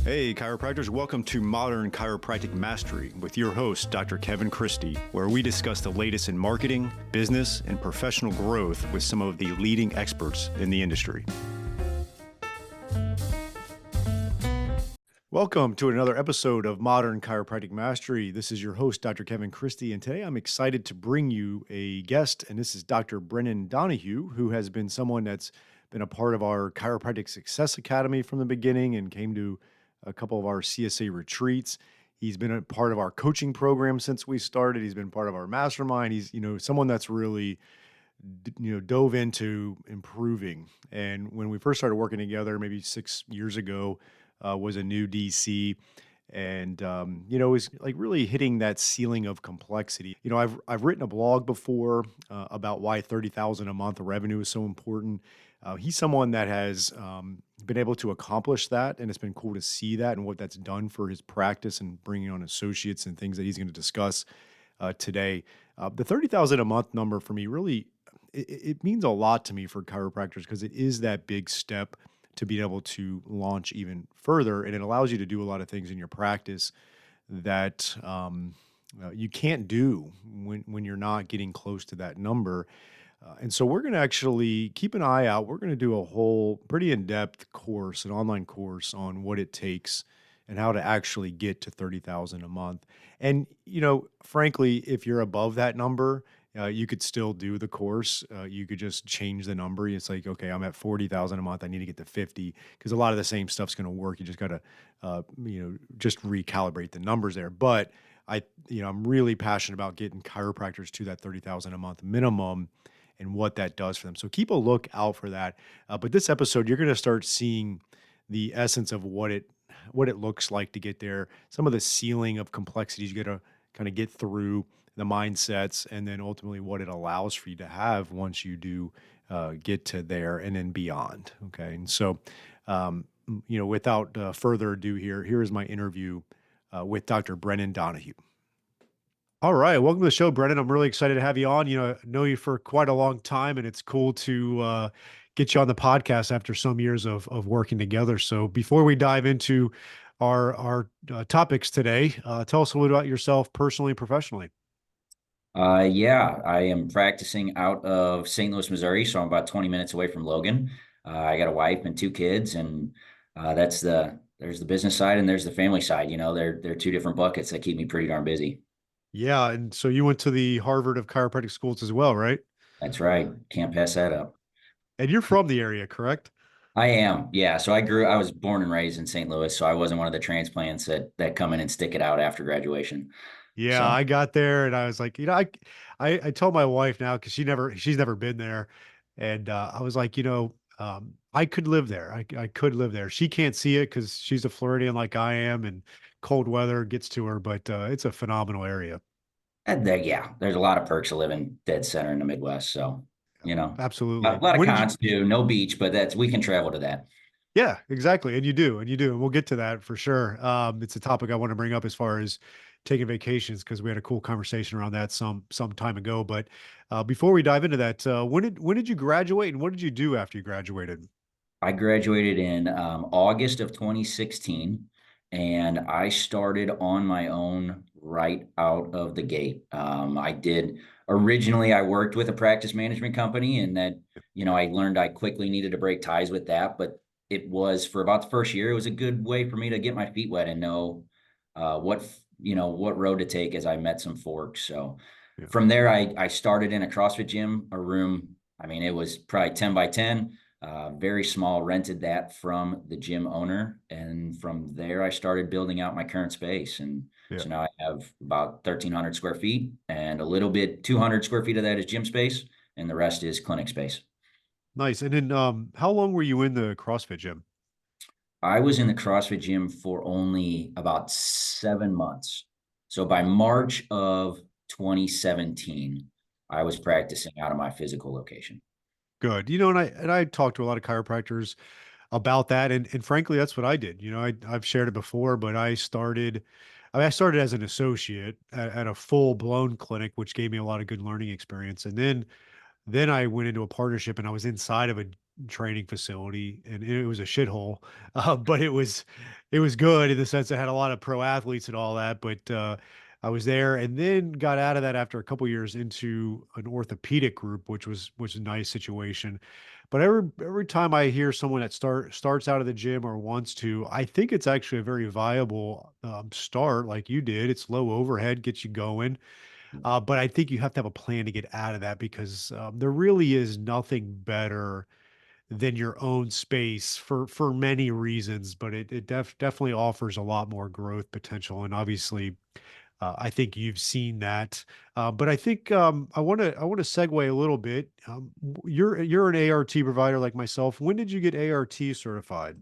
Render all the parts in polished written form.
Hey, chiropractors, welcome to Modern Chiropractic Mastery with your host, Dr. Kevin Christie, where we discuss the latest in marketing, business, and professional growth with some of the leading experts in the industry. Welcome to another episode of Modern Chiropractic Mastery. This is your host, Dr. Kevin Christie, and today I'm excited to bring you a guest, and this is Dr. Brennan Donohue, who has been someone that's been a part of our Chiropractic Success Academy from the beginning and came to a couple of our CSA retreats. He's been a part of our coaching program since we started. He's been part of our mastermind. He's, someone that's really, dove into improving. And when we first started working together, maybe 6 years ago, was a new DC, and was like really hitting that ceiling of complexity. I've written a blog before about why 30,000 a month revenue is so important. He's someone that has been able to accomplish that, and it's been cool to see that and what that's done for his practice and bringing on associates and things that he's going to discuss today. The 30,000 a month number for me really it means a lot to me for chiropractors because it is that big step to be able to launch even further, and it allows you to do a lot of things in your practice that you can't do when you're not getting close to that number. And so we're going to actually keep an eye out. We're going to do a whole pretty in-depth course, an online course on what it takes and how to actually get to 30,000 a month. And, frankly, if you're above that number, you could still do the course. You could just change the number. It's like, okay, I'm at 40,000 a month. I need to get to 50 because a lot of the same stuff's going to work. You just got to, just recalibrate the numbers there. But I'm really passionate about getting chiropractors to that 30,000 a month minimum and what that does for them. So keep a look out for that. But this episode, you're going to start seeing the essence of what it looks like to get there. Some of the ceiling of complexities you got to kind of get through, the mindsets, and then ultimately what it allows for you to have once you do get to there and then beyond. Okay. And so, without further ado here is my interview with Dr. Brennan Donohue. All right. Welcome to the show, Brennan. I'm really excited to have you on. I know you for quite a long time, and it's cool to get you on the podcast after some years of working together. So before we dive into our topics today, tell us a little about yourself personally and professionally. Yeah, I am practicing out of St. Louis, Missouri, so I'm about 20 minutes away from Logan. I got a wife and two kids, and there's the business side and there's the family side. They're two different buckets that keep me pretty darn busy. Yeah. And so you went to the Harvard of chiropractic schools as well, right? That's right. Can't pass that up. And you're from the area, correct? I am, yeah. So I was born and raised in St. Louis, so I wasn't one of the transplants that come in and stick it out after graduation. Yeah, So I got there and I was like, I told my wife now because she's never been there. And I was like, I could live there. I could live there. She can't see it because she's a Floridian like I am and cold weather gets to her, but it's a phenomenal area. yeah, there's a lot of perks of living dead center in the Midwest. So, a Absolutely. lot of When did you cons too. No beach, but we can travel to that. Yeah, exactly. And you do, and we'll get to that for sure. It's a topic I want to bring up as far as taking vacations because we had a cool conversation around that some time ago. But before we dive into that, when did you graduate and what did you do after you graduated? I graduated in August of 2016, and I started on my own right out of the gate. Originally, I worked with a practice management company, and I learned I quickly needed to break ties with that. But it was for about the first year, it was a good way for me to get my feet wet and know what road to take as I met some forks. So Yeah. from there, I started in a CrossFit gym, a room. I mean, it was probably 10 by 10. Very small, rented that from the gym owner. And from there, I started building out my current space. And Yeah. so now I have about 1,300 square feet, and a little bit, 200 square feet of that is gym space, and the rest is clinic space. Nice. And then how long were you in the CrossFit gym? I was in the CrossFit gym for only about 7 months. So by March of 2017, I was practicing out of my physical location. Good. And I talked to a lot of chiropractors about that. And frankly, that's what I did. I've shared it before, but I started as an associate at a full blown clinic, which gave me a lot of good learning experience. And then I went into a partnership and I was inside of training facility, and it was a shithole, but it was good in the sense it had a lot of pro athletes and all that. But I was there, and then got out of that after a couple years into an orthopedic group, which was a nice situation. But every time I hear someone that starts out of the gym or wants to, I think it's actually a very viable start, like you did. It's low overhead, gets you going. But I think you have to have a plan to get out of that because there really is nothing better than your own space for many reasons. But it definitely offers a lot more growth potential, and obviously, I think you've seen that. But I think I want to segue a little bit. You're an ART provider like myself. When did you get ART certified?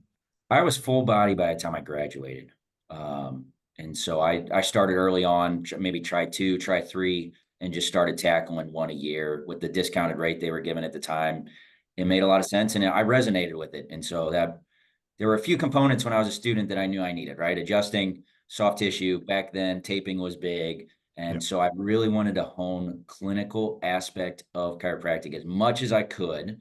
I was full body by the time I graduated. And so I started early on, maybe try two, try three, and just started tackling one a year with the discounted rate they were given at the time. It made a lot of sense and I resonated with it. And so that there were a few components when I was a student that I knew I needed, right? Adjusting soft tissue. Back then, taping was big. Yeah. And so I really wanted to hone clinical aspect of chiropractic as much as I could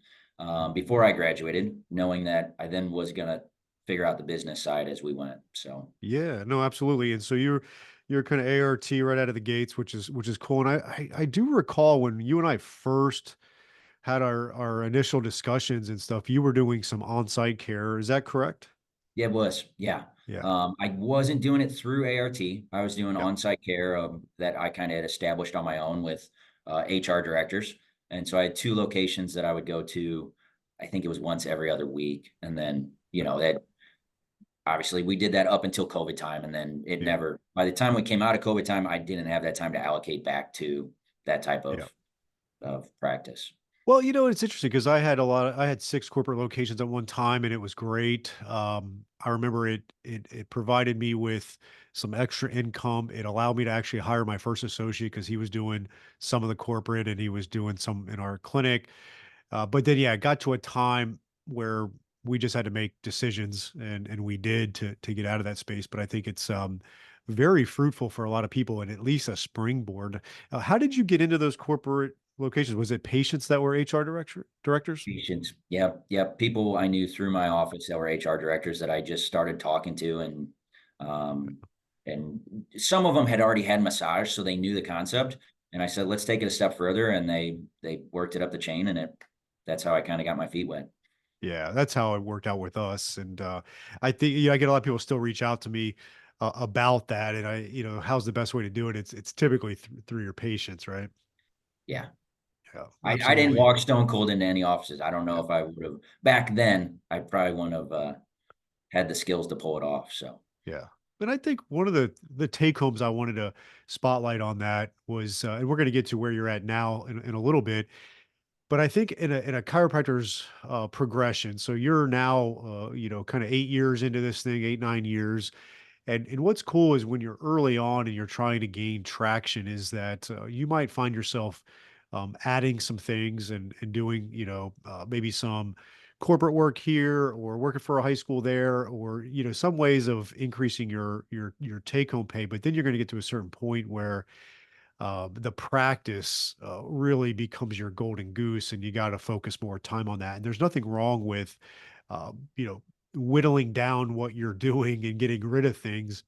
before I graduated, knowing that I then was going to figure out the business side as we went. So Yeah, no, absolutely. And so you're kind of ART right out of the gates, which is cool. And I do recall when you and I first had our initial discussions and stuff, you were doing some on-site care. Is that correct? yeah, it was. Yeah. Yeah. I wasn't doing it through ART. I was doing Yeah. on-site care that I kind of had established on my own with HR directors. And so I had two locations that I would go to. I think it was once every other week. And then, that obviously we did that up until COVID time. And then it Yeah. never, by the time we came out of COVID time, I didn't have that time to allocate back to that type Yeah. of practice. Well, it's interesting because I had 6 corporate locations at one time, and it was great. I remember it provided me with some extra income. It allowed me to actually hire my first associate because he was doing some of the corporate and he was doing some in our clinic. But then, yeah, it got to a time where we just had to make decisions, and we did to get out of that space. But I think it's very fruitful for a lot of people, and at least a springboard. How did you get into those corporate locations? Was it patients that were HR directors? Patients. Yep. Yep. People I knew through my office that were HR directors that I just started talking to um and some of them had already had massage, so they knew the concept. And I said, let's take it a step further. And they worked it up the chain and that's how I kind of got my feet wet. Yeah, that's how it worked out with us. And I think I get a lot of people still reach out to me about that. And how's the best way to do it? It's typically through your patients, right? Yeah. Yeah, I didn't absolutely. walk stone cold into any offices. I don't know Yeah. if I would have back then, I probably wouldn't have had the skills to pull it off. So Yeah. And I think one of the take homes I wanted to spotlight on that was, and we're going to get to where you're at now in a little bit, but I think in a chiropractor's progression. So you're now, kind of 8 years into this thing, 8, 9 years. And what's cool is when you're early on and you're trying to gain traction is that you might find yourself adding some things and doing, maybe some corporate work here or working for a high school there, or some ways of increasing your take home pay. But then you're going to get to a certain point where the practice really becomes your golden goose, and you got to focus more time on that. And there's nothing wrong with, whittling down what you're doing and getting rid of things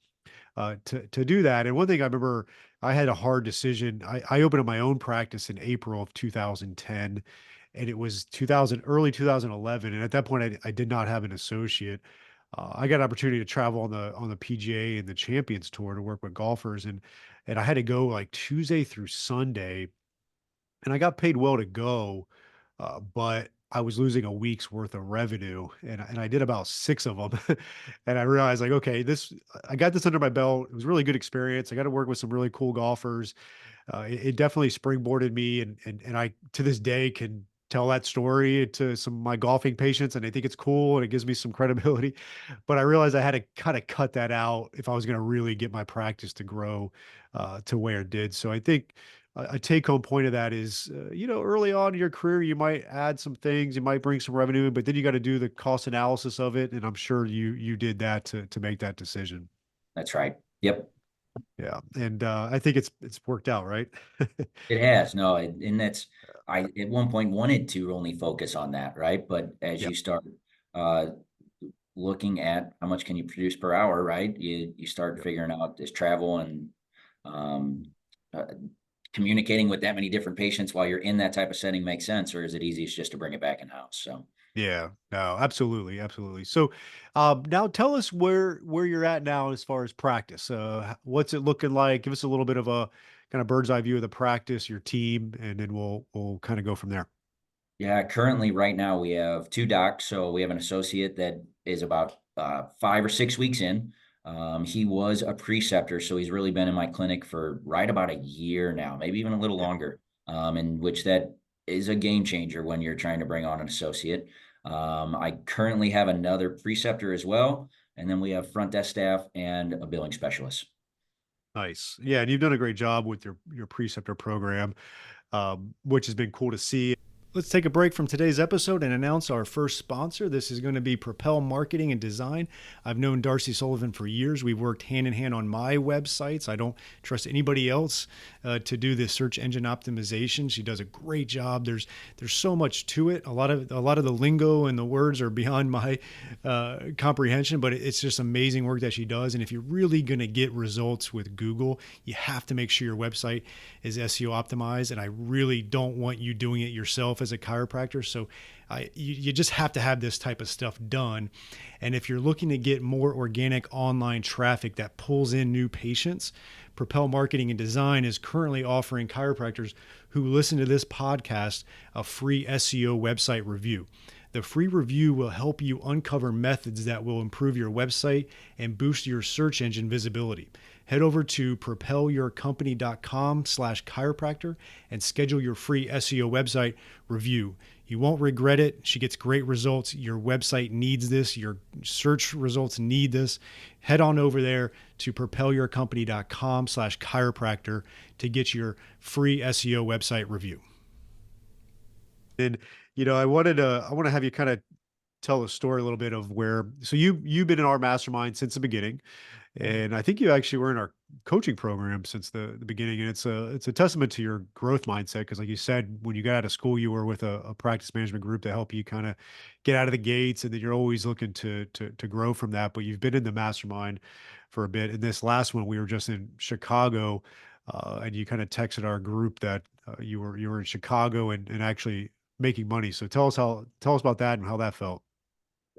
to do that. And one thing I remember, I had a hard decision. I opened up my own practice in April of 2010, and it was early 2011. And at that point, I did not have an associate. I got an opportunity to travel on the PGA and the Champions Tour to work with golfers, and I had to go like Tuesday through Sunday, and I got paid well to go, but I was losing a week's worth of revenue, and I did about 6 of them, and I realized like, okay, I got this under my belt. It was a really good experience. I got to work with some really cool golfers. It definitely springboarded me, and I to this day can tell that story to some of my golfing patients, and I think it's cool and it gives me some credibility. But I realized I had to kind of cut that out if I was going to really get my practice to grow to where it did. So I think a take home point of that is, early on in your career, you might add some things, you might bring some revenue in, but then you got to do the cost analysis of it. And I'm sure you did that to make that decision. that's right. Yep. Yeah, and I think it's worked out, right? It has, no, and that's I at one point wanted to only focus on that, right? But as Yeah, you start uh, looking at how much can you produce per hour, right? You start yeah. figuring out this travel and um, uh, communicating with that many different patients while you're in that type of setting makes sense, or is it easiest just to bring it back in house? So. Yeah, no, absolutely, absolutely. So, now tell us where you're at now as far as practice. What's it looking like? Give us a little bit of a kind of bird's eye view of the practice, your team, and then we'll kind of go from there. Yeah, currently right now we have two docs. So we have an associate that is about 5 or 6 weeks in. He was a preceptor, so he's really been in my clinic for right about a year now, maybe even a little Yeah, longer. In which that is a game changer when you're trying to bring on an associate. I currently have another preceptor as well, and then we have front desk staff and a billing specialist. nice. Yeah, and you've done a great job with your preceptor program, which has been cool to see. Let's take a break from today's episode and announce our first sponsor. This is going to be Propel Marketing and Design. I've known Darcy Sullivan for years. We've worked hand in hand on my websites. I don't trust anybody else to do the search engine optimization. She does a great job. There's so much to it. A lot of the lingo and the words are beyond my comprehension, but it's just amazing work that she does. And if you're really going to get results with Google, you have to make sure your website is SEO optimized. And I really don't want you doing it yourself as a chiropractor. So you just have to have this type of stuff done. And if you're looking to get more organic online traffic that pulls in new patients, Propel Marketing and Design is currently offering chiropractors who listen to this podcast a free SEO website review. The free review will help you uncover methods that will improve your website and boost your search engine visibility. Head over to propelyourcompany.com/chiropractor and schedule your free SEO website review. You won't regret it. She gets great results. Your website needs this. Your search results need this. Head on over there to propelyourcompany.com/chiropractor to get your free SEO website review. And I want to have you kind of tell a story a little bit of where so you've been in our mastermind since the beginning, and I think you actually were in our coaching program since the beginning, and it's a testament to your growth mindset because like you said, when you got out of school, you were with a practice management group to help you kind of get out of the gates, and then you're always looking to grow from that. But you've been in the mastermind for a bit. And this last one, we were just in Chicago, and you kind of texted our group that you were in Chicago and actually making money. So tell us about that and how that felt.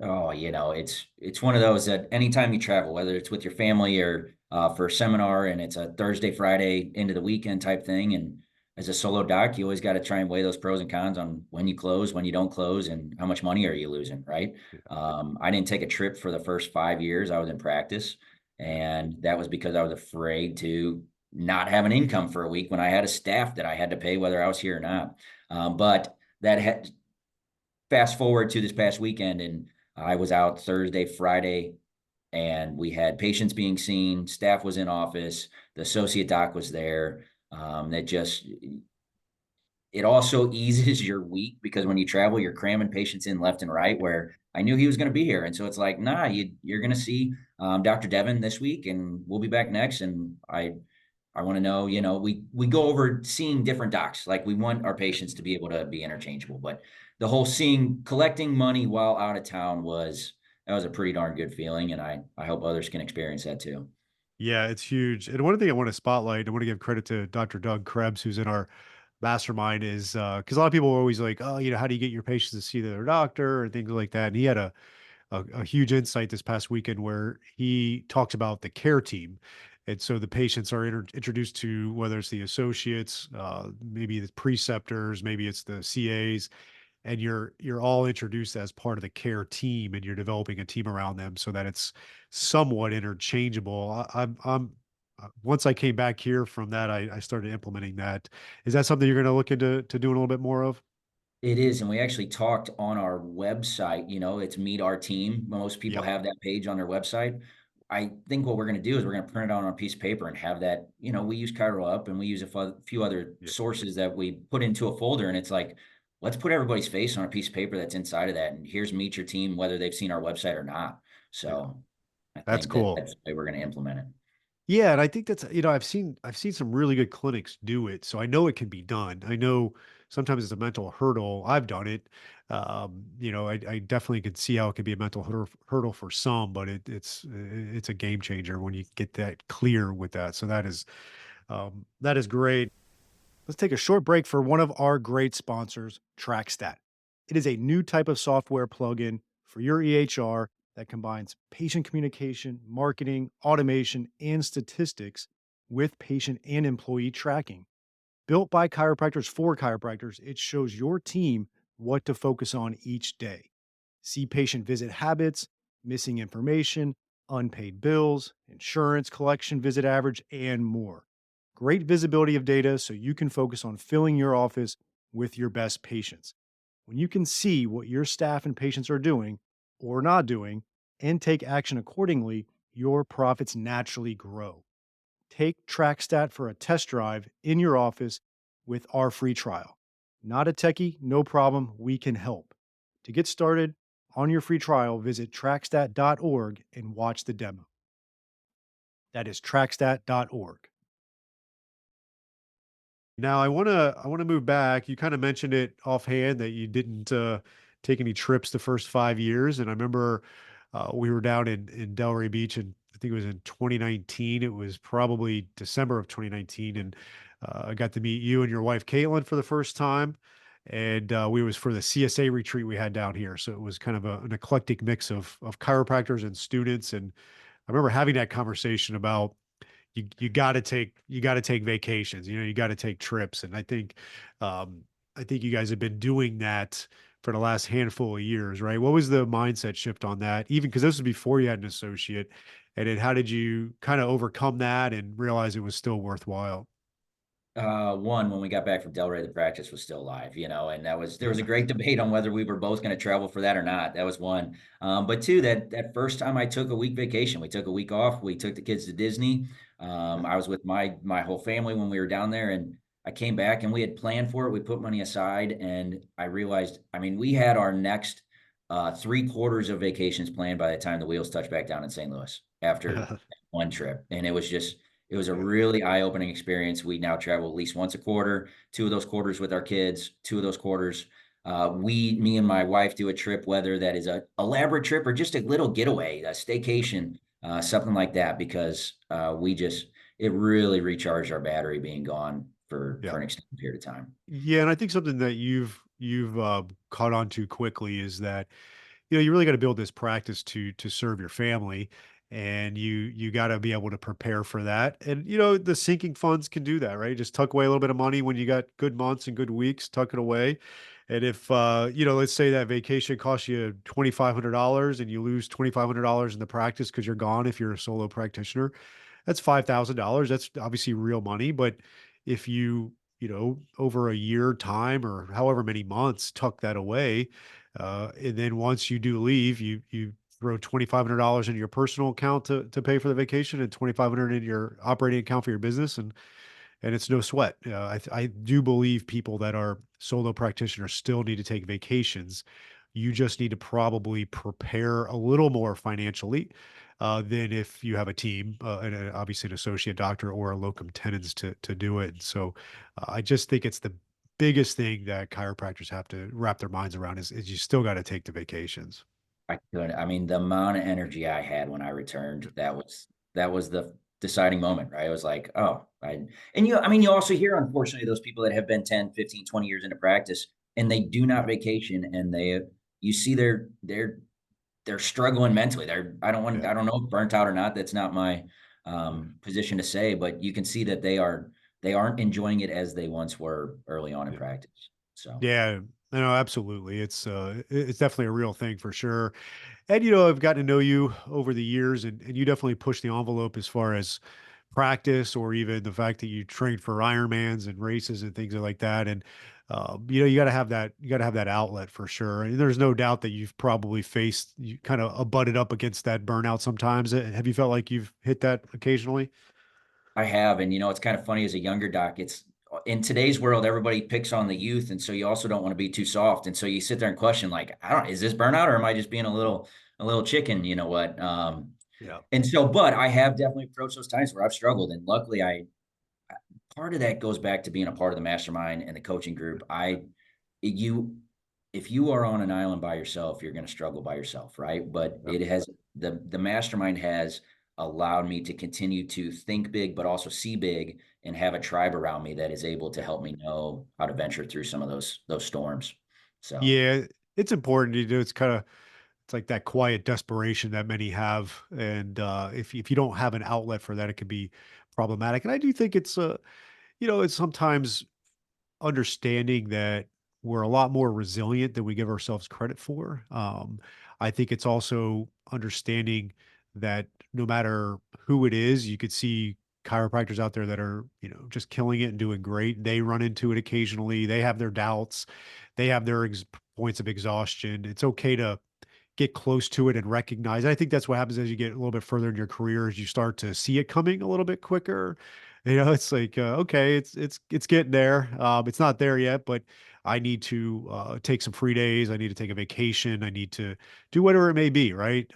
Oh, it's one of those that anytime you travel, whether it's with your family or for a seminar, and it's a Thursday, Friday into the weekend type thing. And as a solo doc, you always got to try and weigh those pros and cons on when you close, when you don't close, and how much money are you losing, right? Yeah, I didn't take a trip for the first 5 years I was in practice, yeah, and that was because I was afraid to not have an income for a week when I had a staff that I had to pay whether I was here or not. But that had fast forward to this past weekend, and I was out Thursday, Friday, and we had patients being seen. Staff was in office. The associate doc was there. That just it also eases your week because when you travel, you're cramming patients in left and right. Where I knew he was going to be here, and so it's like, nah, you're going to see Dr. Devin this week, and we'll be back next. And I want to know, we go over seeing different docs. Like we want our patients to be able to be interchangeable, but the whole collecting money while out of town that was a pretty darn good feeling. And I hope others can experience that too. yeah. It's huge. And one thing I want to spotlight, I want to give credit to Dr. Doug Krebs, who's in our mastermind, is because a lot of people are always like, oh, how do you get your patients to see their doctor and things like that. And he had a huge insight this past weekend where he talks about the care team. And so the patients are introduced to whether it's the associates, maybe the preceptors, maybe it's the CAs, and you're all introduced as part of the care team, and you're developing a team around them so that it's somewhat interchangeable. I'm once I came back here from that, I started implementing that. Is that something you're going to look into doing a little bit more of? It is, and we actually talked on our website. It's Meet Our Team. Most people Yep. have that page on their website. I think what we're going to do is we're going to print it out on a piece of paper and have that. We use Cairo Up and we use a few other Yeah. sources that we put into a folder, and it's like, let's put everybody's face on a piece of paper that's inside of that, and here's Meet Your Team, whether they've seen our website or not. Yeah. So I That's think that cool. that's the way we're going to implement it. Yeah, and I think that's I've seen some really good clinics do it, so I know it can be done. I know sometimes it's a mental hurdle. I've done it. I definitely could see how it could be a mental hurdle for some, but it's a game changer when you get that clear with that. So that is great. Let's take a short break for one of our great sponsors, TrackStat. It is a new type of software plugin for your EHR that combines patient communication, marketing, automation, and statistics with patient and employee tracking. Built by chiropractors for chiropractors, it shows your team what to focus on each day. See patient visit habits, missing information, unpaid bills, insurance collection visit average, and more. Great visibility of data so you can focus on filling your office with your best patients. When you can see what your staff and patients are doing or not doing and take action accordingly, your profits naturally grow. Take TrackStat for a test drive in your office with our free trial. Not a techie, no problem, we can help. To get started on your free trial, visit trackstat.org and watch the demo. That is trackstat.org. Now I wanna move back. You kinda mentioned it offhand that you didn't, take any trips the first 5 years, and I remember, we were down in Delray Beach, and I think it was in 2019. It was probably December of 2019, and, I got to meet you and your wife, Caitlin, for the first time, and, we was for the CSA retreat we had down here, so it was kind of an eclectic mix of chiropractors and students, and I remember having that conversation about you got to take vacations. You got to take trips, and I think you guys have been doing that for the last handful of years, right? What was the mindset shift on that? Even because this was before you had an associate, and then how did you kind of overcome that and realize it was still worthwhile? One, when we got back from Delray, the practice was still live, and there was a great debate on whether we were both going to travel for that or not. That was one. But two, that first time I took a week vacation, we took a week off. We took the kids to Disney. Yeah. I was with my whole family when we were down there, and I came back and we had planned for it. We put money aside, and I realized, I mean, we had our next 3 quarters of vacations planned by the time the wheels touched back down in St. Louis after one trip, and it was a Yeah. really eye-opening experience. We now travel at least once a quarter, 2 of those quarters with our kids, 2 of those quarters, me and my wife do a trip, whether that is a elaborate trip or just a little getaway, a staycation, something like that, because, it really recharged our battery being gone for Yeah. an extended period of time. Yeah, and I think something that you've caught on to quickly is that you really got to build this practice to serve your family, and you got to be able to prepare for that. And the sinking funds can do that, right? Just tuck away a little bit of money when you got good months and good weeks, tuck it away. And if let's say that vacation costs you $2,500 and you lose $2,500 in the practice because you're gone if you're a solo practitioner, that's $5,000. That's obviously real money. But if over a year time or however many months, tuck that away, and then once you do leave, you throw $2,500 in your personal account to pay for the vacation and 2,500 in your operating account for your business, and it's no sweat. I do believe people that are solo practitioners still need to take vacations. You just need to probably prepare a little more financially than if you have a team, and obviously an associate doctor or a locum tenens to do it. So I just think it's the biggest thing that chiropractors have to wrap their minds around is you still got to take the vacations. I could. I mean, the amount of energy I had when I returned, that was the deciding moment, right? I was like, oh, I mean, you also hear, unfortunately, those people that have been 10, 15, 20 years into practice and they do not vacation and you see they're struggling mentally. Yeah, I don't know if burnt out or not. That's not my yeah, position to say, but you can see that they aren't enjoying it as they once were early on in yeah. practice. So Yeah, no, absolutely. It's definitely a real thing for sure. And I've gotten to know you over the years, and you definitely push the envelope as far as practice, or even the fact that you trained for Ironmans and races and things like that. And you got to have that. You got to have that outlet for sure. And there's no doubt that you've probably faced, you kind of butted up against that burnout sometimes. Have you felt like you've hit that occasionally? I have, and it's kind of funny as a younger doc. It's in today's world, everybody picks on the youth, and so you also don't want to be too soft, and so you sit there and question, like, I don't, is this burnout or am I just being a little chicken? You know what? Yeah. And so, but I have definitely approached those times where I've struggled, and luckily, part of that goes back to being a part of the mastermind and the coaching group. You, if you are on an island by yourself, you're going to struggle by yourself, right? But Yep. it has the mastermind has allowed me to continue to think big, but also see big, and have a tribe around me that is able to help me know how to venture through some of those storms. So Yeah, it's important. It's kind of it's like that quiet desperation that many have, and if you don't have an outlet for that, it can be problematic. And I do think it's it's sometimes understanding that we're a lot more resilient than we give ourselves credit for. I think it's also understanding that no matter who it is, you could see chiropractors out there that are, just killing it and doing great. They run into it occasionally. They have their doubts. They have their points of exhaustion. It's okay to get close to it and recognize. I think that's what happens as you get a little bit further in your career, is you start to see it coming a little bit quicker. It's like, okay, it's getting there. It's not there yet, but I need to take some free days. I need to take a vacation. I need to do whatever it may be, right?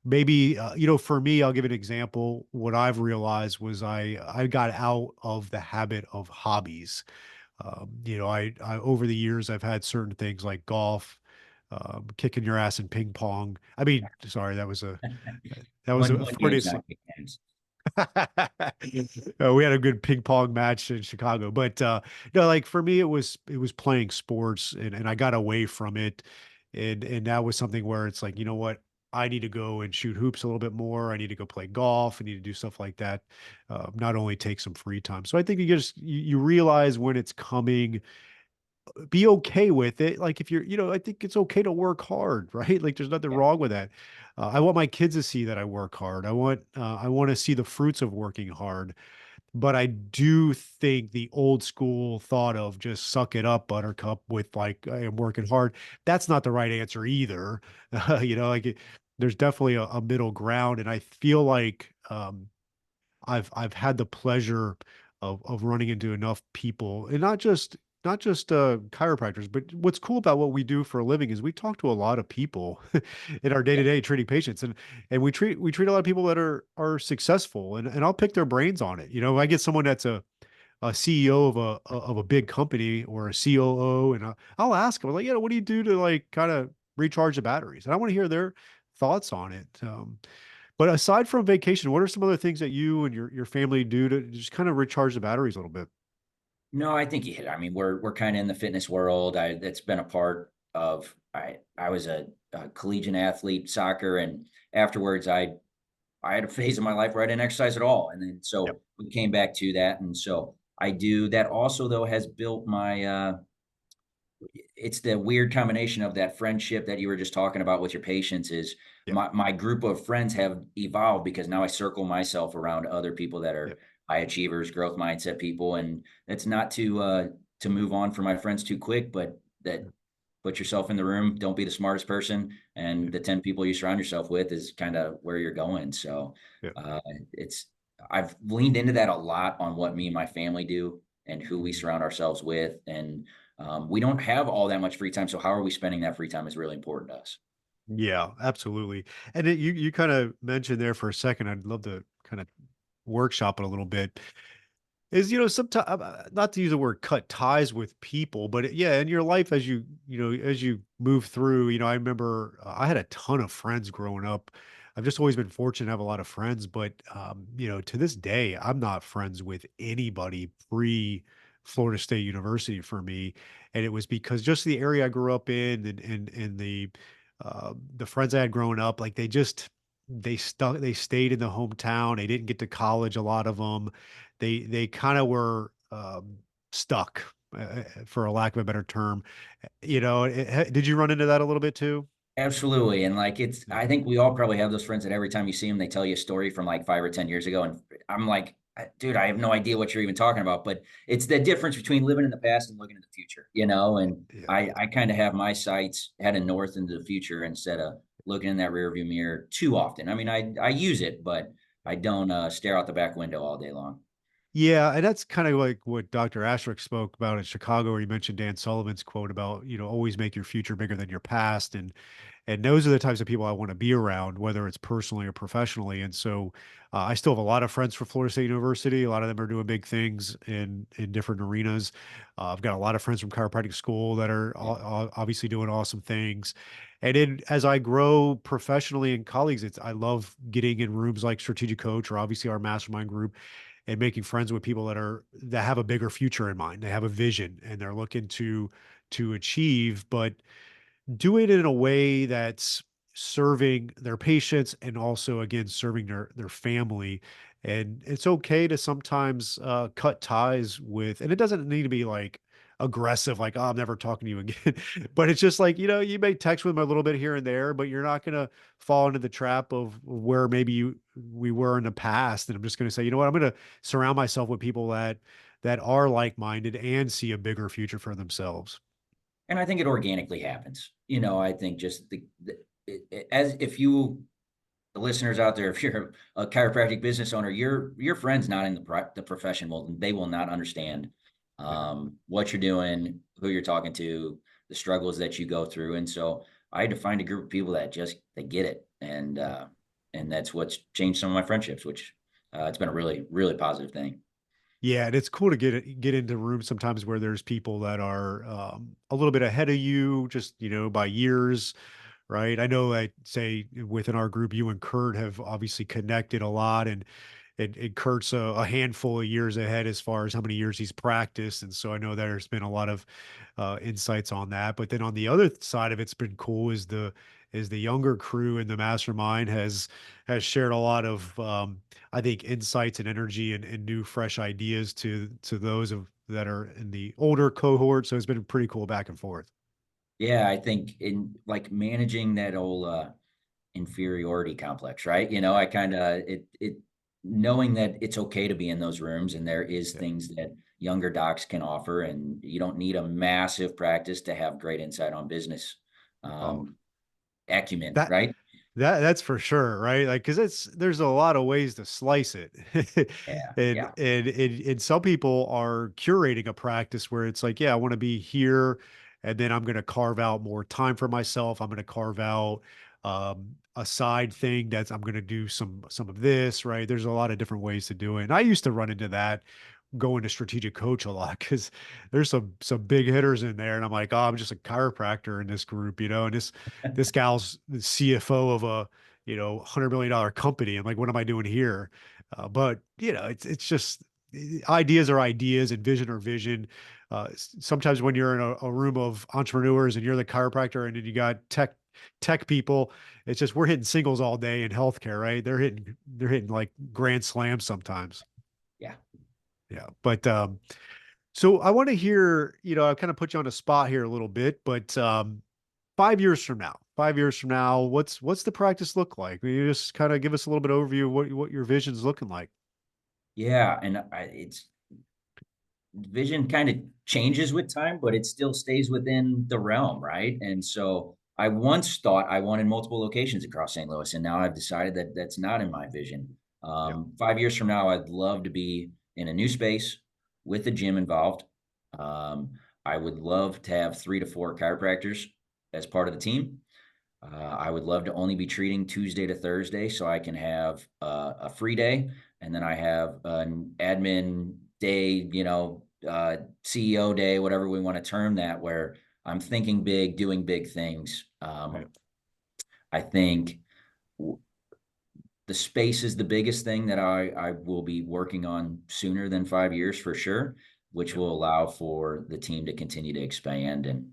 Maybe for me, I'll give an example. What I've realized was I got out of the habit of hobbies. I over the years I've had certain things like golf, kicking your ass in ping pong. I mean, sorry, that was a one funny. game's not big games. We had a good ping pong match in Chicago, but like for me, it was playing sports, and I got away from it, and that was something where it's like, you know what, I need to go and shoot hoops a little bit more. I need to go play golf. I need to do stuff like that. Not only take some free time. So I think you realize when it's coming, be okay with it. Like if I think it's okay to work hard, right? Like there's nothing Yeah. wrong with that. I want my kids to see that I work hard. I want to see the fruits of working hard. But I do think the old school thought of just suck it up, buttercup, with like, I am working hard. That's not the right answer either. There's definitely a middle ground. And I feel like, I've had the pleasure of running into enough people, and not just chiropractors, but what's cool about what we do for a living is we talk to a lot of people in our day Yeah. to day treating patients, and we treat a lot of people that are successful, and I'll pick their brains on it. I get someone that's a CEO of a big company, or a COO, and I'll ask them, like, what do you do to like kind of recharge the batteries? And I want to hear their thoughts on it. But aside from vacation, what are some other things that you and your family do to just kind of recharge the batteries a little bit? No, I think you hit. I mean, we're kind of in the fitness world. That's been a part of. I was a collegiate athlete, soccer, and afterwards, I had a phase of my life where I didn't exercise at all, and then Yep. so we came back to that, and so I do that. Also, though, has built my it's the weird combination of that friendship that you were just talking about with your patients. Is Yep. my group of friends have evolved because now I circle myself around other people that are Yep. high achievers, growth mindset people, and it's not to move on from my friends too quick, but that put yourself in the room, don't be the smartest person, and Yep. the 10 people you surround yourself with is kind of where you're going. So Yep. uh, it's I've leaned into that a lot on what me and my family do and who we Mhm. surround ourselves with, and we don't have all that much free time. So how are we spending that free time is really important to us. Yeah, absolutely. And you kind of mentioned there for a second, I'd love to kind of workshop it a little bit. Is, sometimes, not to use the word cut ties with people, but yeah, in your life, as you move through, I remember, I had a ton of friends growing up. I've just always been fortunate to have a lot of friends, but to this day, I'm not friends with anybody pre Florida State University for me. And it was because just the area I grew up in, and the friends I had growing up, like they stayed in the hometown. They didn't get to college, a lot of them. They kind of were, stuck, for a lack of a better term. Did you run into that a little bit too? Absolutely. And like Yeah. I think we all probably have those friends that every time you see them, they tell you a story from like 5 or 10 years ago. And I'm like, dude, I have no idea what you're even talking about. But it's the difference between living in the past and looking in the future, you know? And Yeah. I kind of have my sights heading north into the future instead of looking in that rear view mirror too often. I mean, I use it, but I don't stare out the back window all day long. Yeah, and that's kind of like what Dr. Ashrick spoke about in Chicago, where he mentioned Dan Sullivan's quote about, always make your future bigger than your past. And those are the types of people I want to be around, whether it's personally or professionally. And so I still have a lot of friends from Florida State University. A lot of them are doing big things in different arenas. I've got a lot of friends from chiropractic school that are obviously doing awesome things. And then as I grow professionally and colleagues, I love getting in rooms like Strategic Coach or obviously our mastermind group and making friends with people that have a bigger future in mind. They have a vision and they're looking to achieve, but do it in a way that's serving their patients and also again serving their family. And it's okay to sometimes cut ties with, and it doesn't need to be like aggressive, like, oh, I'm never talking to you again. But it's just like, you may text with them a little bit here and there, but you're not gonna fall into the trap of where maybe we were in the past. And I'm just gonna say, you know what, I'm gonna surround myself with people that are like-minded and see a bigger future for themselves. And I think it organically happens. I think just as if you, the listeners out there, if you're a chiropractic business owner, your friend's not in the profession, well, they will not understand Yeah. what you're doing, who you're talking to, the struggles that you go through. And so I had to find a group of people that just they get it, and that's what's changed some of my friendships, which it's been a really really positive thing. Yeah, and it's cool to get into rooms sometimes where there's people that are a little bit ahead of you, just by years, right? I know, I say within our group, you and Kurt have obviously connected a lot, and Kurt's a handful of years ahead as far as how many years he's practiced, and so I know there's been a lot of insights on that. But then on the other side of it's been cool is the younger crew in the mastermind has shared a lot of I think insights and energy and new fresh ideas to those of that are in the older cohort. So it's been pretty cool back and forth. Yeah, I think in like managing that whole inferiority complex, right? I kind of it knowing that it's okay to be in those rooms and there is Yeah. things that younger docs can offer, and you don't need a massive practice to have great insight on business Oh, um, acumen, that right? that's for sure, right? Like, because there's a lot of ways to slice it, Yeah, and, yeah, and some people are curating a practice where it's like, yeah, I want to be here, and then I'm going to carve out more time for myself. I'm going to carve out a side thing that's I'm going to do some of this, right? There's a lot of different ways to do it, and I used to run into that going to strategic coach a lot because there's some big hitters in there, and I'm like, oh, I'm just a chiropractor in this group, and this gal's the CFO of a $100 million company. I'm like, what am I doing here? But it's just ideas are ideas and vision are vision. Sometimes when you're in a room of entrepreneurs and you're the chiropractor and then you got tech people, it's just we're hitting singles all day in healthcare, right? They're hitting like grand slams sometimes. yeah. Yeah. But so I want to hear, I kind of put you on a spot here a little bit, but 5 years from now, 5 years from now, what's the practice look like? Will you just kind of give us a little bit of overview of what your vision's looking like? Yeah, and it's vision kind of changes with time, but it still stays within the realm, right? And so I once thought I wanted multiple locations across St. Louis, and now I've decided that that's not in my vision. Yeah. 5 years from now, I'd love to be in a new space with a gym involved. Um, I would love to have 3 to 4 chiropractors as part of the team. I would love to only be treating Tuesday to Thursday so I can have a free day. And then I have an admin day, CEO day, whatever we want to term that, where I'm thinking big, doing big things. Right. I think the space is the biggest thing that I will be working on sooner than 5 years for sure, which Yeah. will allow for the team to continue to expand. And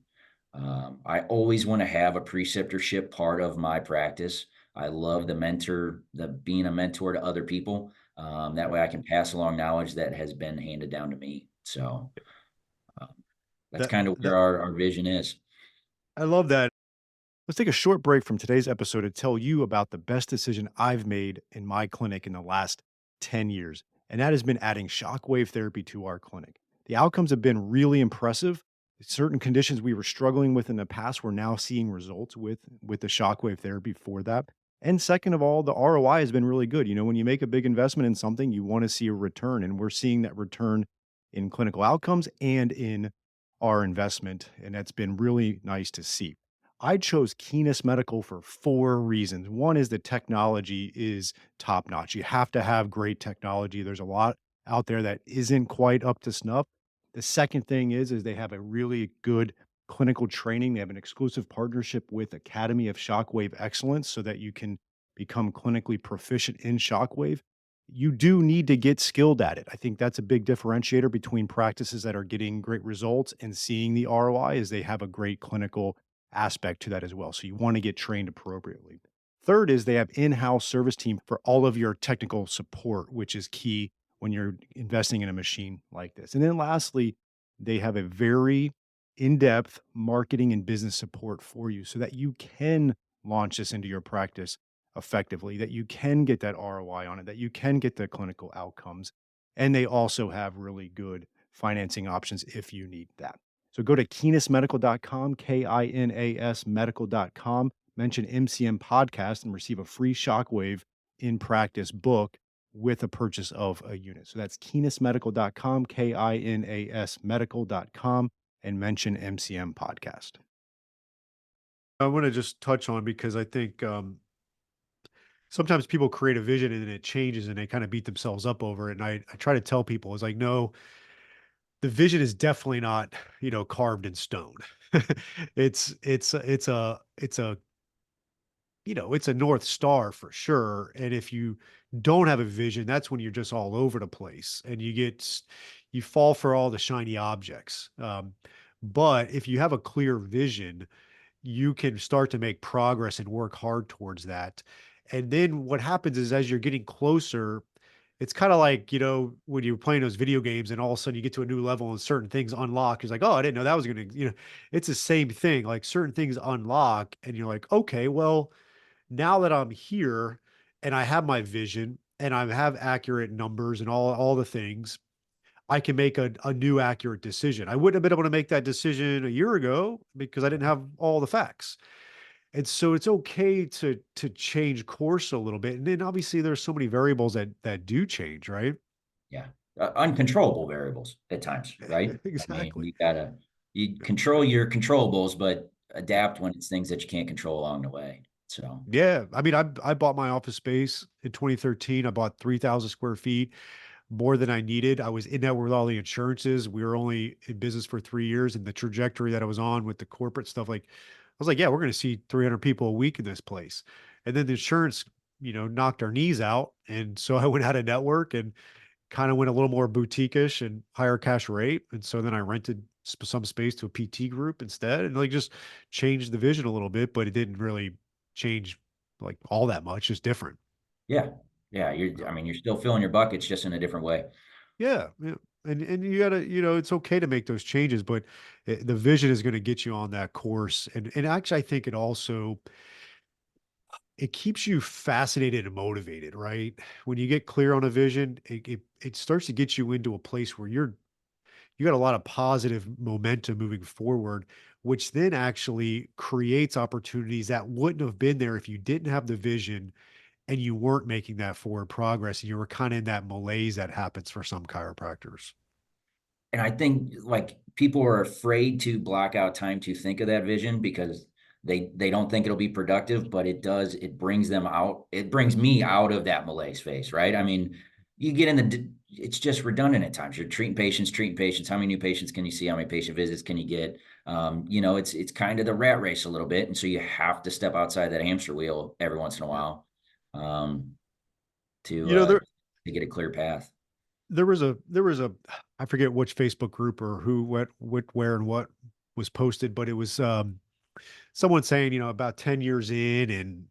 I always want to have a preceptorship part of my practice. I love the being a mentor to other people. That Yeah. way I can pass along knowledge that has been handed down to me. So um, that's That kind of where that our vision is. I love that. Let's take a short break from today's episode to tell you about the best decision I've made in my clinic in the last 10 years, and that has been adding shockwave therapy to our clinic. The outcomes have been really impressive. Certain conditions we were struggling with in the past, we're now seeing results with the shockwave therapy for that. And second of all, the ROI has been really good. When you make a big investment in something, you want to see a return, and we're seeing that return in clinical outcomes and in our investment, and that's been really nice to see. I chose Keenest Medical for 4 reasons. One is the technology is top notch. You have to have great technology. There's a lot out there that isn't quite up to snuff. The second thing is they have a really good clinical training. They have an exclusive partnership with Academy of Shockwave Excellence so that you can become clinically proficient in shockwave. You do need to get skilled at it. I think that's a big differentiator between practices that are getting great results and seeing the ROI is they have a great clinical aspect to that as well. So you want to get trained appropriately. Third is they have in-house service team for all of your technical support, which is key when you're investing in a machine like this. And then lastly, they have a very in-depth marketing and business support for you so that you can launch this into your practice effectively, that you can get that ROI on it, that you can get the clinical outcomes. And they also have really good financing options if you need that. So go to kinasmedical.com, KINAS medical.com, mention MCM podcast and receive a free shockwave in practice book with a purchase of a unit. So that's kinasmedical.com, KINAS medical.com, and mention MCM podcast. I want to just touch on because I think sometimes people create a vision and then it changes and they kind of beat themselves up over it. And I try to tell people, it's like, no, the vision is definitely not, carved in stone. It's a it's a North Star for sure. And if you don't have a vision, that's when you're just all over the place and you fall for all the shiny objects. But if you have a clear vision, you can start to make progress and work hard towards that. And then what happens is as you're getting closer, it's kind of like, when you're playing those video games and all of a sudden you get to a new level and certain things unlock. It's like, oh, I didn't know that was going to, it's the same thing. Like certain things unlock and you're like, okay, well, now that I'm here and I have my vision and I have accurate numbers and all the things, I can make a new accurate decision. I wouldn't have been able to make that decision a year ago because I didn't have all the facts. And so it's okay to change course a little bit. And then obviously there's so many variables that do change, right? Yeah. Uncontrollable variables at times, right? I mean, Exactly. you control your controllables, but adapt when it's things that you can't control along the way. So, Yeah. I mean, I bought my office space in 2013. I bought 3,000 square feet, more than I needed. I was in that with all the insurances. We were only in business for 3 years, and the trajectory that I was on with the corporate stuff, like I was like, yeah, we're going to see 300 people a week in this place. And then the insurance, knocked our knees out. And so I went out of network and kind of went a little more boutique-ish and higher cash rate. And so then I rented some space to a PT group instead and like just changed the vision a little bit, but it didn't really change like all that much, just different. yeah. Yeah, I mean, you're still filling your buckets just in a different way. Yeah, yeah. And you gotta, it's okay to make those changes, but the vision is going to get you on that course. And actually, I think it keeps you fascinated and motivated, right? When you get clear on a vision, it starts to get you into a place where you got a lot of positive momentum moving forward, which then actually creates opportunities that wouldn't have been there if you didn't have the vision and you weren't making that forward progress and you were kind of in that malaise that happens for some chiropractors. And I think like people are afraid to block out time to think of that vision because they don't think it'll be productive, but it does. It brings them out. It brings me out of that malaise phase, right? I mean, you get in it's just redundant at times. You're treating patients, treating patients. How many new patients can you see? How many patient visits can you get? It's kind of the rat race a little bit, and so you have to step outside that hamster wheel every once in a Yeah. while um, to You know, uh, there to get a clear path. there was a I forget which Facebook group or who, what, where, and what was posted, but it was someone saying, about 10 years in, and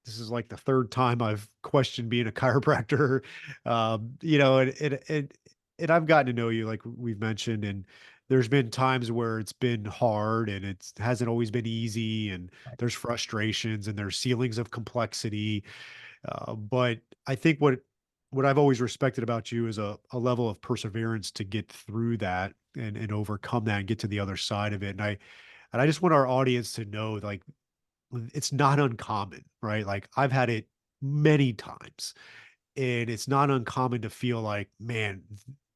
this is like the third time I've questioned being a chiropractor. And I've gotten to know you, like we've mentioned, and there's been times where it's been hard and it hasn't always been easy, and there's frustrations and there's ceilings of complexity. But I think what I've always respected about you is a level of perseverance to get through that and overcome that and get to the other side of it. And I just want our audience to know, like, it's not uncommon, right? Like I've had it many times, and it's not uncommon to feel like, man,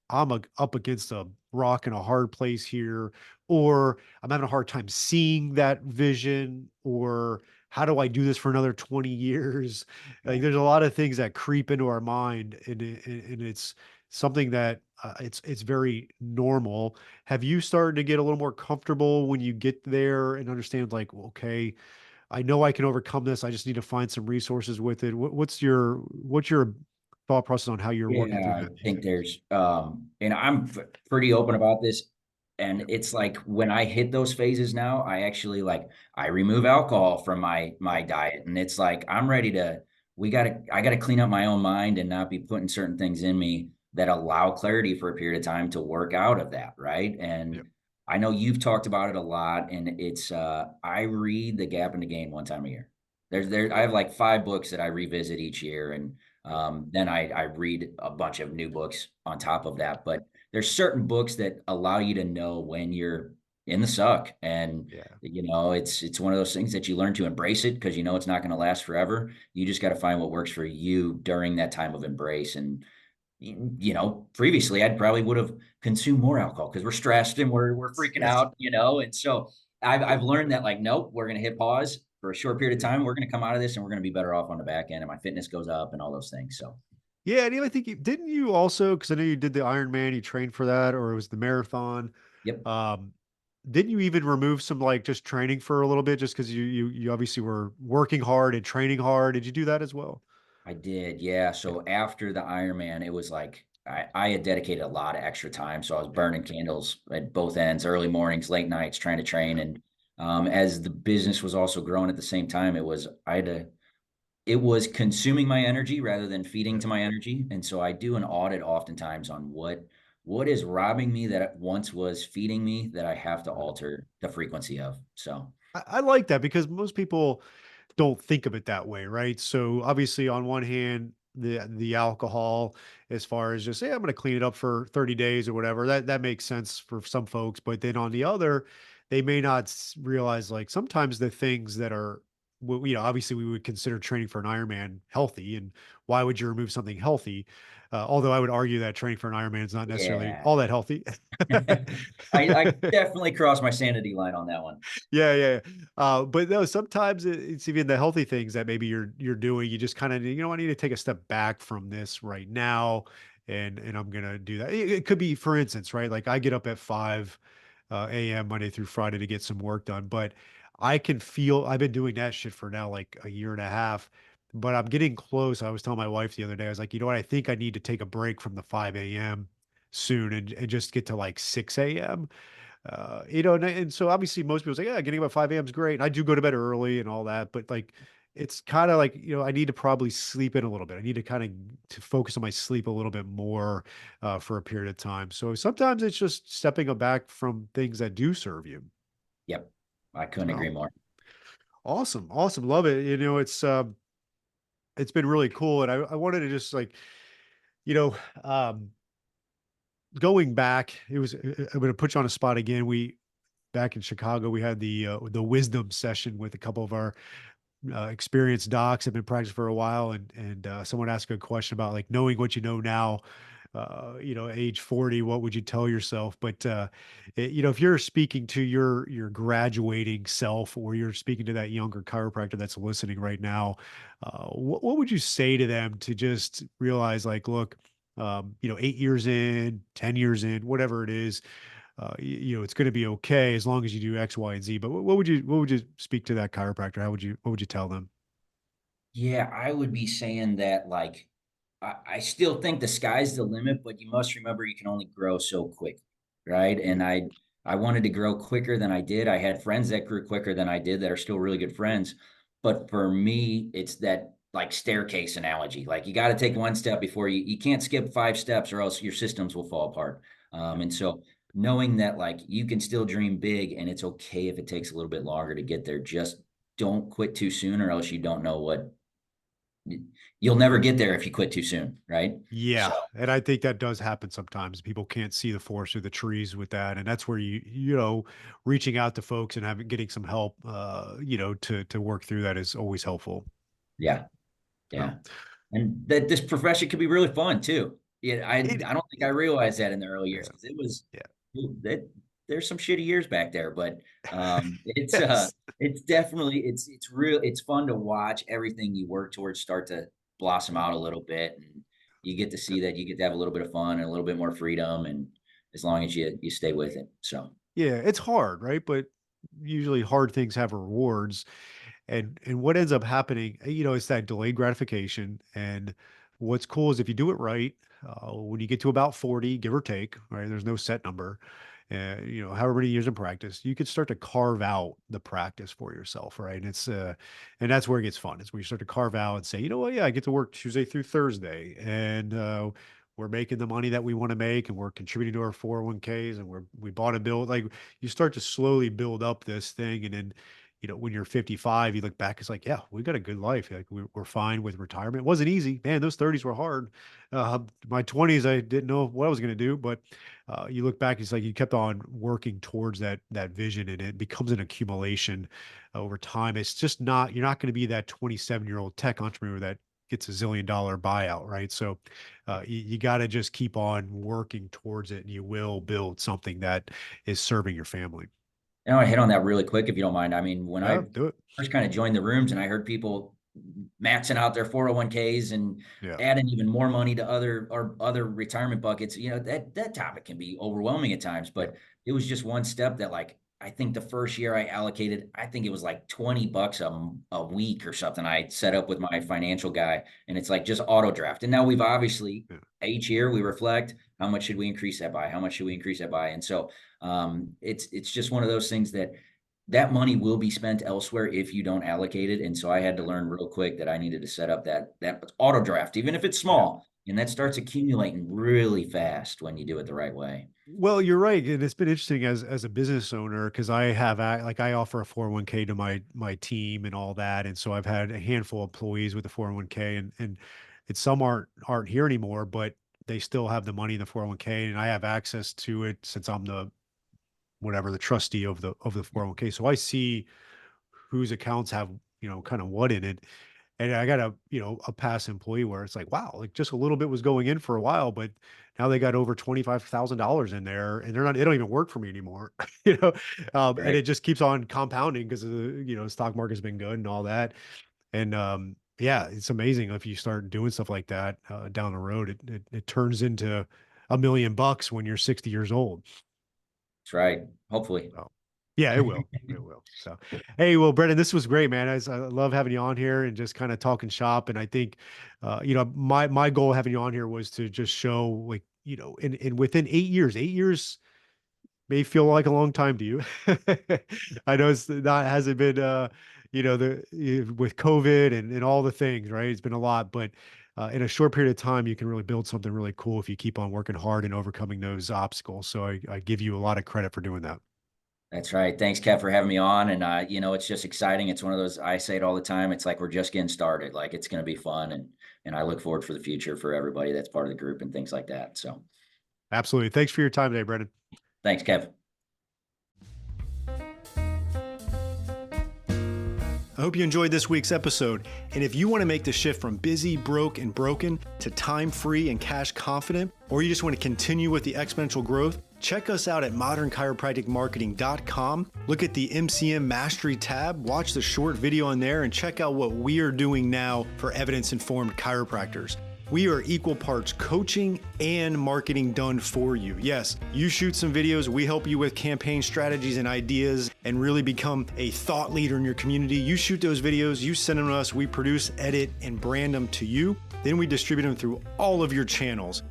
up against rock and a hard place here, or I'm having a hard time seeing that vision, or how do I do this for another 20 years? Like, Yeah. there's a lot of things that creep into our mind, and it's something that it's very normal. Have you started to get a little more comfortable when you get there and understand, like, well, okay, I know I can overcome this. I just need to find some resources with it. What's your thought process on how you're working Yeah, through I that? think there's, and I'm pretty open about this. And Yep. it's like when I hit those phases now, I actually like I remove alcohol from my Yep. diet, and it's like I'm ready to. I gotta clean up my own mind and not be putting certain things in me that allow clarity for a period of time to work out of that, right? Yep. And I know you've talked about it a lot, and it's I read The Gap in the Gain one time a year. I have like 5 books that I revisit each year, and Yep. then I read a bunch of new books on top of that. But there's certain books that allow you to know when you're in the suck, and Yeah. it's one of those things that you learn to embrace it because you know it's not going to last forever. You just got to find what works for you during that time of embrace. And previously I'd probably would have consumed more alcohol because we're stressed and we're freaking Yes. out, and so I've Yep. learned that, like, nope, we're going to hit pause for a short period of Yep. time. We're going to come out of this and we're going to be better off on the back end, and my fitness goes up and all those things. So Yeah, and I think didn't you also, because I know you did the Ironman, you trained for that, or it was the marathon. yep. Um, didn't you even remove some, like, just training for a little bit just because you obviously were working hard and training hard? Did you do that as well? I did, yeah. Yeah. So after the Ironman, it was like I had dedicated a lot of extra time. So I was Yep. burning candles at both ends, early mornings, late nights, trying to train. Yep. And as the business was also growing at the same time, it was consuming my energy rather than feeding Yep. to my energy. And so I do an audit oftentimes on what is robbing me that once was feeding me that I have to Right. alter the frequency of. So I like that because most people don't think of it that way, right? So obviously, on one hand, the alcohol, as far as just, hey, I'm going to clean it up for 30 days or whatever, that makes sense for some folks. But then on the other, they may not realize, like, sometimes the things that are, well, obviously we would consider training for an Ironman healthy, and why would you remove something healthy? Although I would argue that training for an Ironman is not necessarily yeah. all that healthy. I definitely crossed my sanity line on that one. Yeah, yeah. But no, sometimes it's even the healthy things that maybe you're doing. You just kind of, I need to take a step back from this right now, and I'm gonna do that. It could be, for instance, right? Like, I get up at 5 a.m. Monday through Friday to get some work done, but I can feel I've been doing that shit for now like a year and a half. But I'm getting close. I was telling my wife the other day, I was like, you know what? I think I need to take a break from the 5 a.m. soon, and just get to like 6 a.m. And so obviously most people say, yeah, getting up at 5 a.m. is great. And I do go to bed early and all that, but, like, it's kind of like, I need to probably sleep in a little bit. I need to kind of to focus on my sleep a little bit more for a period of time. So sometimes it's just stepping back from things that do serve you. Yep. I couldn't agree So more. awesome. Awesome. Love it. It's been really cool. And I wanted to just, like, you know, um, going back, I'm going to put you on a spot again. Back in Chicago, we had the wisdom session with a couple of our experienced docs, have been practicing for a while, and someone asked a question about, like, knowing what you know now. Age 40, what would you tell yourself? But if you're speaking to your graduating self, or you're speaking to that younger chiropractor that's listening right now, what would you say to them to just realize, like, look, 8 years in, 10 years in, whatever it is, it's going to be okay as long as you do X, Y, and Z. But what would you speak to that chiropractor? What would you tell them? Yeah, I would be saying that, like, I still think the sky's the limit, but you must remember you can only grow so quick, right? Yeah. And I wanted to grow quicker than I did. I had friends that grew quicker than I did that are still really good friends. But for me, it's that, like, staircase analogy. Like, you got to take one step before you can't skip 5 steps or else your systems will fall apart. Yeah. And so knowing that, like, you can still dream big and it's okay if it takes a little bit longer to get there, just don't quit too soon or else you don't know what you'll never get there if you quit too soon, right? So Yeah, and I think that does happen sometimes. People can't see the forest through the trees with that, and that's where reaching out to folks and getting some help, to work through that is always helpful. yeah, So yeah. And that this profession could be really fun too. Yeah, I it, don't think I it realized that in the early yeah, years because it was yeah. that there's some shitty years back there, but Yes. it's definitely it's real. It's fun to watch everything you work towards start to blossom out a little bit, and you get to see that you get to have a little bit of fun and a little bit more freedom, and as long as you stay with it. So Yeah, it's hard, right? But usually hard things have rewards. And what ends up happening, it's that delayed gratification. And what's cool is if you do it right, when you get to about 40, give or take, right? There's no set number. However many years of practice, you could start to carve out the practice for yourself, right? And that's where it gets fun. It's where you start to carve out and say, you know what, yeah, I get to work Tuesday through Thursday, and we're making the money that we want to make, and we're contributing to our 401ks, and we bought a build. Like, you start to slowly build up this thing, and then when you're 55, you look back, it's like, yeah, we got a good life. Like, we're fine with retirement. It wasn't easy, man. Those 30s were hard. My 20s, I didn't know what I was going to do, but you look back, it's like you kept on working towards that vision, and it becomes an accumulation over time. It's just not, you're not going to be that 27-year-old tech entrepreneur that gets $1 zillion buyout, right? So you got to just keep on working towards it, and you will build something that is serving your family. I want to hit on that really quick, if you don't mind. I mean, when Yeah, I do it. first kind of joined the rooms and I heard people maxing out their 401ks and Yeah, adding even more money to other retirement buckets, that topic can be overwhelming at times, yeah, but it was just one step that, like, I think the first year I allocated, I think it was like $20 a week or something. I set up with my financial guy, and it's like just auto draft. And now we've obviously yeah. each year we reflect, how much should we increase that by? How much should we increase that by? And so it's just one of those things that money will be spent elsewhere if you don't allocate it. And so I had to learn real quick that I needed to set up that auto draft, even if it's Yeah. small, and that starts accumulating really fast when you do it the right way. Well, you're right, and it's been interesting as a business owner, because I have like, I offer a 401k to my team and all that, and so I've had a handful of employees with the 401k, and it's some aren't here anymore, but they still have the money in the 401k, and I have access to it since I'm the trustee of the 401k. So I see whose accounts have, kind of what in it. And I got a past employee where it's like, wow, like, just a little bit was going in for a while, but now they got over $25,000 in there, and they don't even work for me anymore. you know, and Right. it just keeps on compounding because the stock market's been good and all that. And yeah, it's amazing if you start doing stuff like that down the road, it turns into $1 million when you're 60 years old. That's right. Hopefully. So, yeah, it will. It will. So, hey, well, Brendan, this was great, man. I love having you on here and just kind of talking shop. And I think, my goal having you on here was to just show, like, in within 8 years, 8 years may feel like a long time to you. I know it's not hasn't been, with COVID and all the things, right? It's been a lot, but in a short period of time, you can really build something really cool if you keep on working hard and overcoming those obstacles. So I give you a lot of credit for doing that. That's right. Thanks, Kev, for having me on. And it's just exciting. It's one of those, I say it all the time. It's like we're just getting started. Like, it's going to be fun, and I look forward for the future for everybody that's part of the group and things like that. So, Absolutely. Thanks for your time today, Brendan. thanks, Kev. I hope you enjoyed this week's episode. And if you want to make the shift from busy, broke, and broken to time free and cash confident, or you just want to continue with the exponential growth, check us out at modernchiropracticmarketing.com. Look at the MCM Mastery tab, watch the short video on there, and check out what we are doing now for evidence-informed chiropractors. We are equal parts coaching and marketing done for you. Yes, you shoot some videos, we help you with campaign strategies and ideas and really become a thought leader in your community. You shoot those videos, you send them to us, we produce, edit, and brand them to you. Then we distribute them through all of your channels.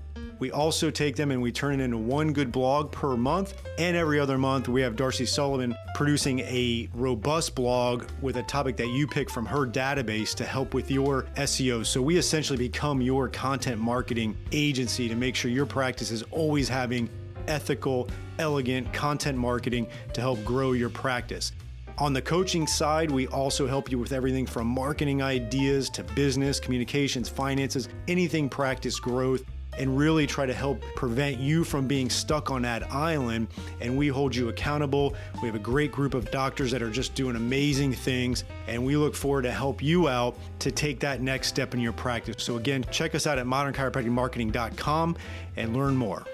We also take them and we turn it into one good blog per month. And every other month, we have Darcy Sullivan producing a robust blog with a topic that you pick from her database to help with your SEO. So we essentially become your content marketing agency to make sure your practice is always having ethical, elegant content marketing to help grow your practice. On the coaching side, we also help you with everything from marketing ideas to business, communications, finances, anything practice growth, and really try to help prevent you from being stuck on that island. And we hold you accountable. We have a great group of doctors that are just doing amazing things, and we look forward to help you out to take that next step in your practice. So again, check us out at modernchiropracticmarketing.com and learn more.